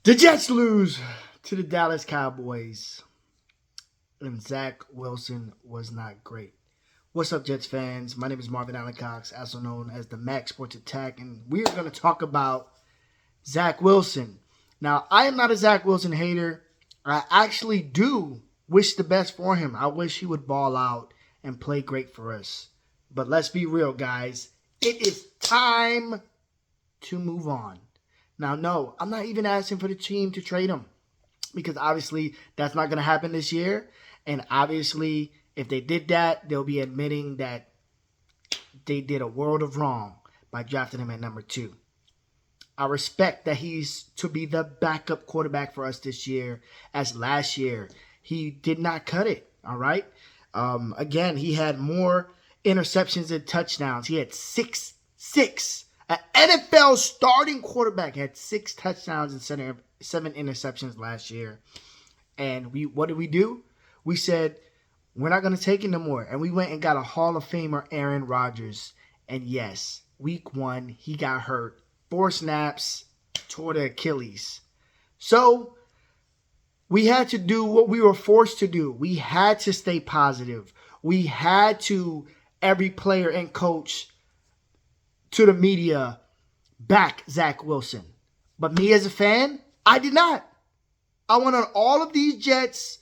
The Jets lose to the Dallas Cowboys, and Zach Wilson was not great. What's up, Jets fans? My name is Marvin Allen Cox, also known as the Mac Sports Attack, and we're going to talk about Zach Wilson. Now, I am not a Zach Wilson hater. I actually do wish the best for him. I wish he would ball out and play great for us. But let's be real, guys. It is time to move on. Now, no, I'm not even asking for the team to trade him because obviously that's not going to happen this year. And obviously, if they did that, they'll be admitting that they did a world of wrong by drafting him at number 2. I respect that he's to be the backup quarterback for us this year, as last year he did not cut it, all right? Again, he had more interceptions than touchdowns. He had six. An NFL starting quarterback had 6 touchdowns and 7 interceptions last year. And what did we do? We said, we're not going to take it no more. And we went and got a Hall of Famer, Aaron Rodgers. And yes, week 1, he got hurt. 4 snaps, tore the Achilles. So we had to do what we were forced to do. We had to stay positive. We had to, every player and coach, to the media, back Zach Wilson. But me as a fan, I did not. I went on all of these Jets,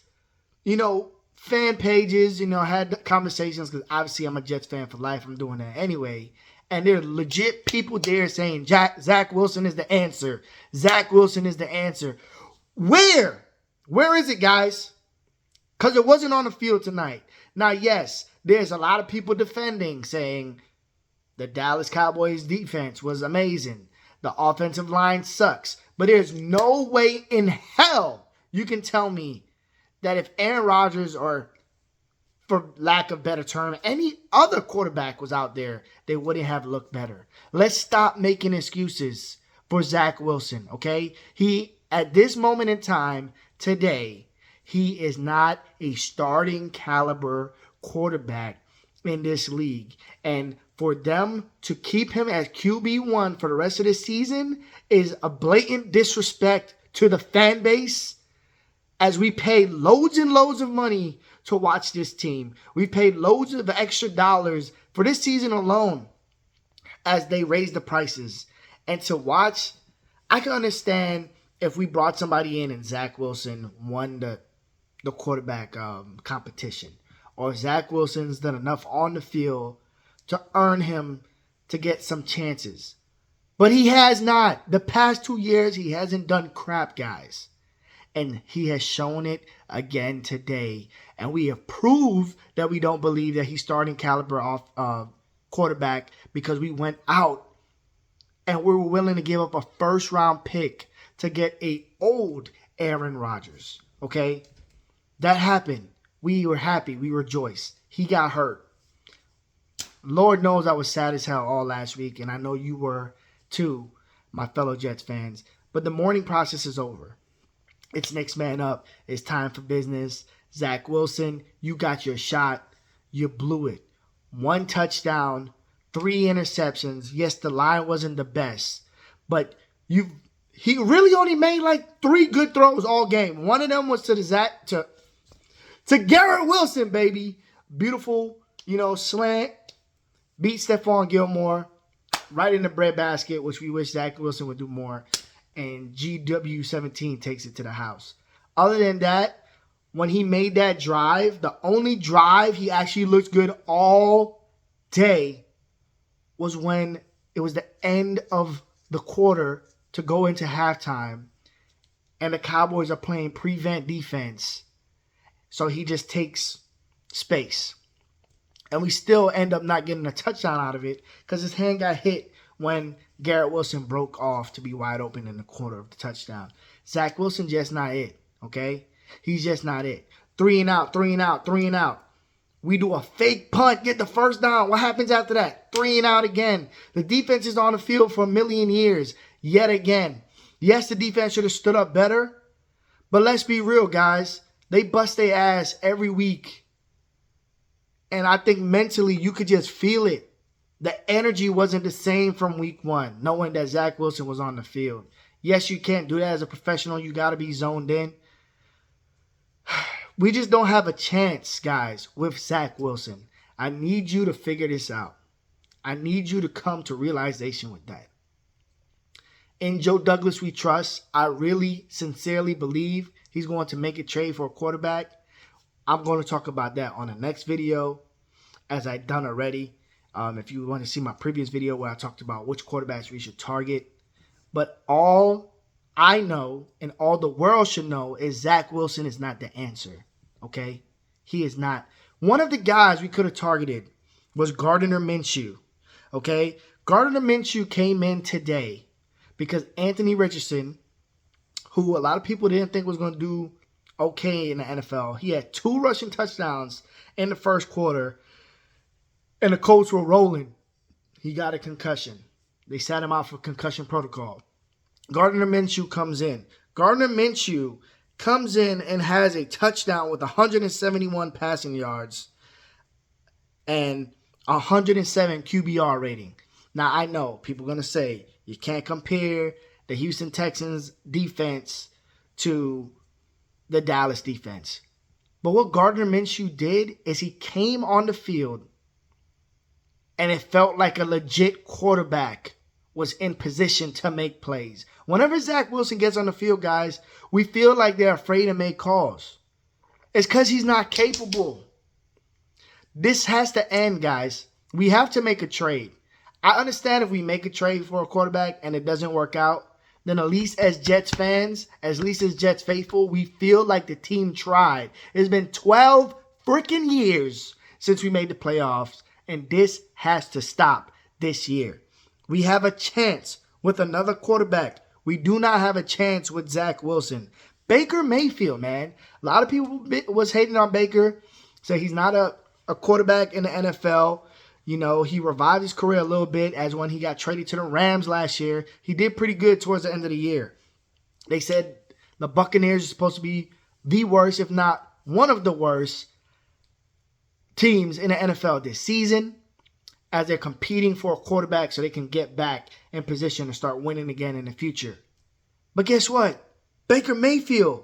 fan pages, had conversations because obviously I'm a Jets fan for life. I'm doing that anyway. And there are legit people there saying Zach Wilson is the answer. Zach Wilson is the answer. Where? Where is it, guys? Because it wasn't on the field tonight. Now, yes, there's a lot of people defending, saying the Dallas Cowboys defense was amazing. The offensive line sucks. But there's no way in hell you can tell me that if Aaron Rodgers, or for lack of better term, any other quarterback was out there, they wouldn't have looked better. Let's stop making excuses for Zach Wilson, okay? He, at this moment in time, today, he is not a starting caliber quarterback in this league. And for them to keep him as QB1 for the rest of the season is a blatant disrespect to the fan base, as we paid loads and loads of money to watch this team. We paid loads of extra dollars for this season alone as they raised the prices. And to watch, I can understand if we brought somebody in and Zach Wilson won the quarterback competition, or Zach Wilson's done enough on the field to earn him to get some chances. But he has not. The past 2 years, he hasn't done crap, guys. And he has shown it again today. And we have proved that we don't believe that he's starting caliber off quarterback because we went out and we were willing to give up a first-round pick to get a old Aaron Rodgers. Okay? That happened. We were happy. We rejoiced. He got hurt. Lord knows I was sad as hell all last week, and I know you were too, my fellow Jets fans. But the mourning process is over. It's next man up. It's time for business. Zach Wilson, you got your shot. You blew it. 1 touchdown, 3 interceptions. Yes, the line wasn't the best, but he really only made like 3 good throws all game. One of them was to Garrett Wilson, baby. Beautiful, slant. Beat Stephon Gilmore right in the breadbasket, which we wish Zach Wilson would do more. And GW17 takes it to the house. Other than that, when he made that drive, the only drive he actually looked good all day was when it was the end of the quarter to go into halftime. And the Cowboys are playing prevent defense. So he just takes space. And we still end up not getting a touchdown out of it because his hand got hit when Garrett Wilson broke off to be wide open in the corner of the touchdown. Zach Wilson just not it, okay? He's just not it. 3 and out, 3 and out, 3 and out. We do a fake punt, get the first down. What happens after that? 3 and out again. The defense is on the field for a million years yet again. Yes, the defense should have stood up better, but let's be real, guys. They bust their ass every week. And I think mentally you could just feel it. The energy wasn't the same from week 1, knowing that Zach Wilson was on the field. Yes, you can't do that as a professional. You got to be zoned in. We just don't have a chance, guys, with Zach Wilson. I need you to figure this out. I need you to come to realization with that. In Joe Douglas we trust. I really sincerely believe he's going to make a trade for a quarterback. I'm going to talk about that on the next video, as I've done already. If you want to see my previous video where I talked about which quarterbacks we should target. But all I know and all the world should know is Zach Wilson is not the answer. Okay? He is not. One of the guys we could have targeted was Gardner Minshew. Okay? Gardner Minshew came in today because Anthony Richardson, who a lot of people didn't think was going to do okay in the NFL, he had 2 rushing touchdowns in the first quarter, and the Colts were rolling. He got a concussion. They sat him out for concussion protocol. Gardner Minshew comes in. Gardner Minshew comes in and has a touchdown with 171 passing yards and 107 QBR rating. Now, I know people are going to say you can't compare the Houston Texans defense to the Dallas defense. But what Gardner Minshew did is he came on the field and it felt like a legit quarterback was in position to make plays. Whenever Zach Wilson gets on the field, guys, we feel like they're afraid to make calls. It's because he's not capable. This has to end, guys. We have to make a trade. I understand if we make a trade for a quarterback and it doesn't work out, then at least as Jets fans, at least as Jets faithful, we feel like the team tried. It's been 12 freaking years since we made the playoffs, and this has to stop this year. We have a chance with another quarterback. We do not have a chance with Zach Wilson. Baker Mayfield, man. A lot of people was hating on Baker, say he's not a quarterback in the NFL. You know, he revived his career a little bit as when he got traded to the Rams last year. He did pretty good towards the end of the year. They said the Buccaneers are supposed to be the worst, if not one of the worst teams in the NFL this season, as they're competing for a quarterback so they can get back in position to start winning again in the future. But guess what? Baker Mayfield,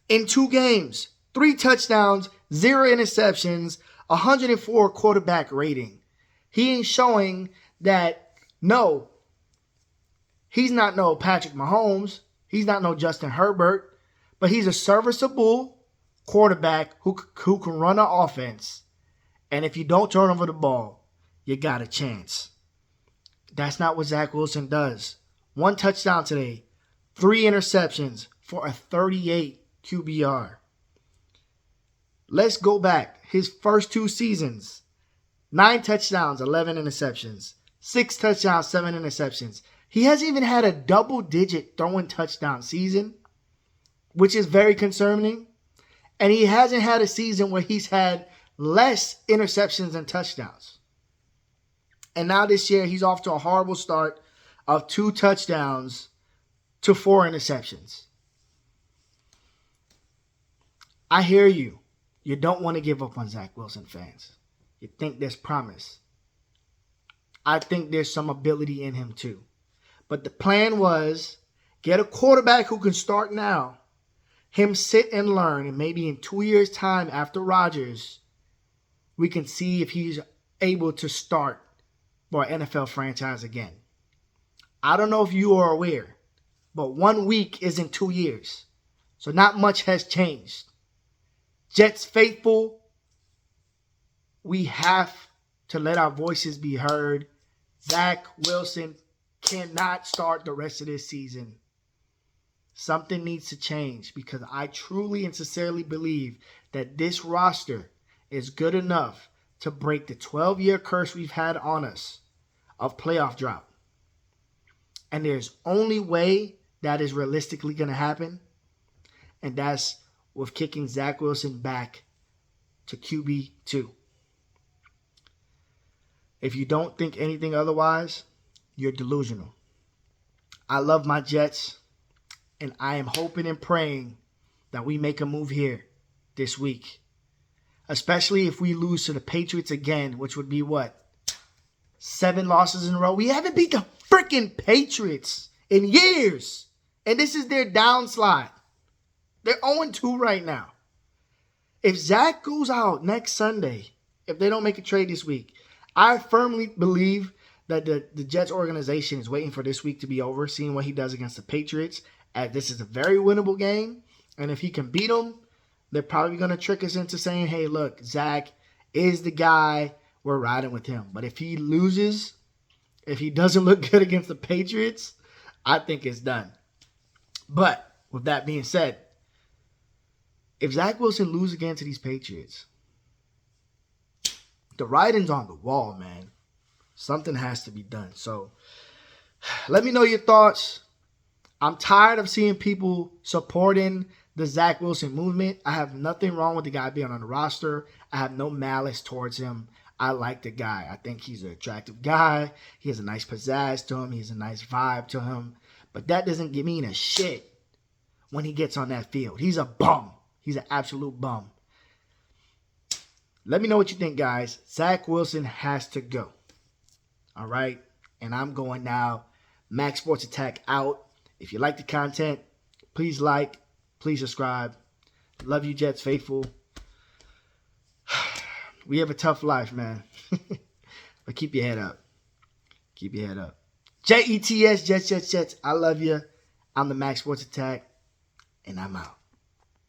in 2 games, 3 touchdowns, 0 interceptions, 104 quarterback rating. He ain't showing that, no, he's not no Patrick Mahomes. He's not no Justin Herbert. But he's a serviceable quarterback who can run an offense. And if you don't turn over the ball, you got a chance. That's not what Zach Wilson does. 1 touchdown today, 3 interceptions for a 38 QBR. Let's go back. His first 2 seasons, 9 touchdowns, 11 interceptions. 6 touchdowns, 7 interceptions. He hasn't even had a double-digit throwing touchdown season, which is very concerning. And he hasn't had a season where he's had less interceptions than touchdowns. And now this year, he's off to a horrible start of 2 touchdowns to 4 interceptions. I hear you. You don't want to give up on Zach Wilson, fans. You think there's promise. I think there's some ability in him too. But the plan was get a quarterback who can start now, him sit and learn, and maybe in 2 years' time after Rodgers, we can see if he's able to start for an NFL franchise again. I don't know if you are aware, but 1 week isn't 2 years. So not much has changed. Jets faithful, we have to let our voices be heard. Zach Wilson cannot start the rest of this season. Something needs to change because I truly and sincerely believe that this roster is good enough to break the 12-year curse we've had on us of playoff drought. And there's only way that is realistically going to happen, and that's with kicking Zach Wilson back to QB2. If you don't think anything otherwise, you're delusional. I love my Jets, and I am hoping and praying that we make a move here this week. Especially if we lose to the Patriots again, which would be what? 7 losses in a row? We haven't beat the freaking Patriots in years. And this is their downslide. They're 0-2 right now. If Zach goes out next Sunday, if they don't make a trade this week, I firmly believe that the Jets organization is waiting for this week to be over, seeing what he does against the Patriots, as this is a very winnable game. And if he can beat them, they're probably going to trick us into saying, hey, look, Zach is the guy. We're riding with him. But if he loses, if he doesn't look good against the Patriots, I think it's done. But with that being said, if Zach Wilson loses again to these Patriots, the writing's on the wall, man. Something has to be done. So let me know your thoughts. I'm tired of seeing people supporting the Zach Wilson movement. I have nothing wrong with the guy being on the roster. I have no malice towards him. I like the guy. I think he's an attractive guy. He has a nice pizzazz to him. He has a nice vibe to him. But that doesn't give me a shit when he gets on that field. He's a bum. He's an absolute bum. Let me know what you think, guys. Zach Wilson has to go. All right? And I'm going now. Max Sports Attack out. If you like the content, please like, please subscribe. Love you, Jets faithful. We have a tough life, man. But keep your head up. Keep your head up. Jets, Jets, Jets, Jets. I love you. I'm the Max Sports Attack, and I'm out.